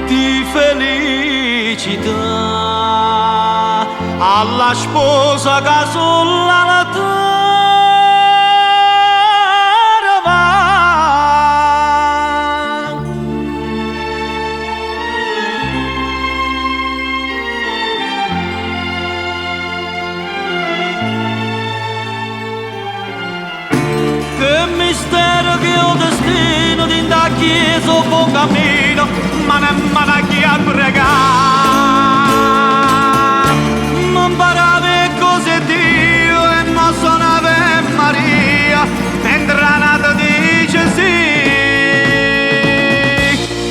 di felicità alla sposa che sola la terra va. Che mistero che ho destino di da chiesa o buon cammino, ma nemmeno a chi a pregare. Non parave cose Dio e non suonava Maria, mentre la nata dice sì.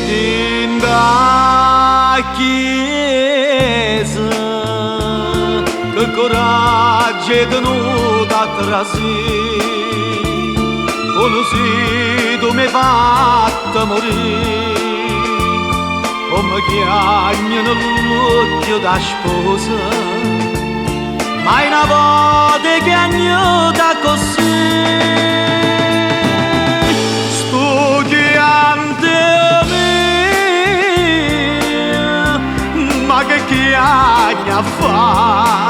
In da chiesa che coraggio è tenuto a trasì. Conosciuto mi fatta morire, come chiagno nell'occhio da sposa, mai una volta chiagno da così. Studiante mia, ma che chiagna fa?